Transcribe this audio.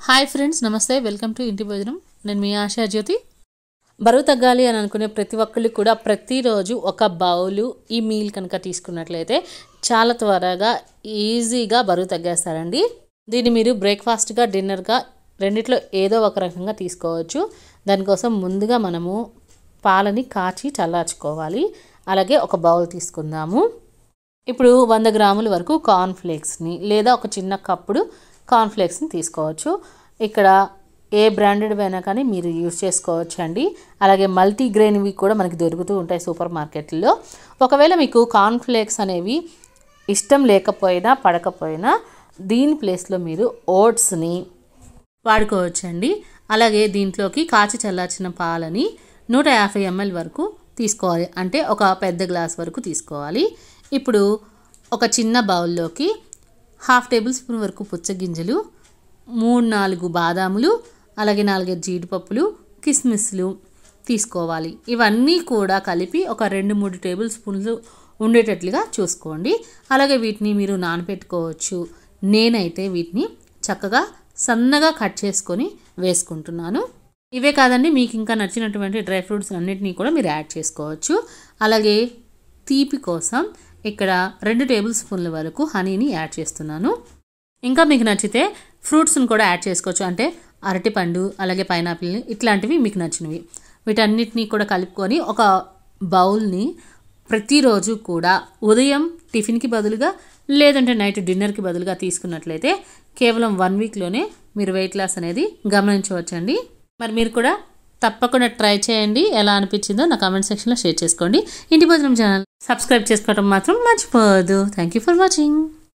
Hi friends, నమస్తే. Welcome to ఇంటి భోజనం. నేను మీ ఆశా జ్యోతి. బరువు తగ్గాలి అని అనుకునే ప్రతి ఒక్కళ్ళు కూడా ప్రతిరోజు ఒక బౌలు ఈ మీల్ కనుక తీసుకున్నట్లయితే చాలా త్వరగా ఈజీగా బరువు తగ్గేస్తారండి. దీన్ని మీరు బ్రేక్ఫాస్ట్గా, డిన్నర్గా రెండిట్లో ఏదో ఒక రకంగా తీసుకోవచ్చు. దానికోసం ముందుగా మనము పాలని కాచి చల్లార్చుకోవాలి. అలాగే ఒక బౌల్ తీసుకుందాము. ఇప్పుడు 100 గ్రాముల వరకు కార్న్ఫ్లేక్స్ని లేదా ఒక చిన్న కప్పుడు కార్న్ఫ్లేక్స్ని తీసుకోవచ్చు. ఇక్కడ ఏ బ్రాండెడ్ అయినా కానీ మీరు యూజ్ చేసుకోవచ్చు అండి. అలాగే మల్టీగ్రెయిన్వి కూడా మనకి దొరుకుతూ ఉంటాయి సూపర్ మార్కెట్లో. ఒకవేళ మీకు కార్న్ఫ్లేక్స్ అనేవి ఇష్టం లేకపోయినా పడకపోయినా దీని ప్లేస్లో మీరు ఓట్స్ని వాడుకోవచ్చండి. అలాగే దీంట్లోకి కాచి చల్లార్చిన పాలని 150 ml వరకు తీసుకోవాలి. అంటే ఒక పెద్ద గ్లాస్ వరకు తీసుకోవాలి. ఇప్పుడు ఒక చిన్న బౌల్లోకి 1/2 టేబుల్ స్పూన్ వరకు పుచ్చగింజలు, 3-4 బాదాములు, అలాగే 4 జీడిపప్పులు, కిస్మిస్లు తీసుకోవాలి. ఇవన్నీ కూడా కలిపి ఒక 2-3 టేబుల్ స్పూన్లు ఉండేటట్లుగా చూసుకోండి. అలాగే వీటిని మీరు నానబెట్టుకోవచ్చు. నేనైతే వీటిని చక్కగా సన్నగా కట్ చేసుకొని వేసుకుంటున్నాను. ఇవే కాదండి, మీకు ఇంకా నచ్చినటువంటి డ్రై ఫ్రూట్స్ అన్నిటినీ కూడా మీరు యాడ్ చేసుకోవచ్చు. అలాగే తీపి కోసం ఇక్కడ 2 టేబుల్ స్పూన్ల వరకు హనీని యాడ్ చేస్తున్నాను. ఇంకా మీకు నచ్చితే ఫ్రూట్స్ని కూడా యాడ్ చేసుకోవచ్చు. అంటే అరటిపండు, అలాగే పైనాపిల్ని, ఇట్లాంటివి మీకు నచ్చినవి వీటన్నిటినీ కూడా కలుపుకొని ఒక బౌల్ని ప్రతిరోజు కూడా ఉదయం టిఫిన్కి బదులుగా లేదంటే నైట్ డిన్నర్కి బదులుగా తీసుకున్నట్లయితే కేవలం 1 వీక్లోనే మీరు వెయిట్ లాస్ అనేది గమనించవచ్చండి. మరి మీరు కూడా తప్పకుండా ట్రై చేయండి. ఎలా అనిపించిందో నా కామెంట్ సెక్షన్లో షేర్ చేసుకోండి. ఇంటి భోజనం ఛానల్ సబ్స్క్రైబ్ చేసుకోవడం మాత్రం మర్చిపోవద్దు. Thank you for watching.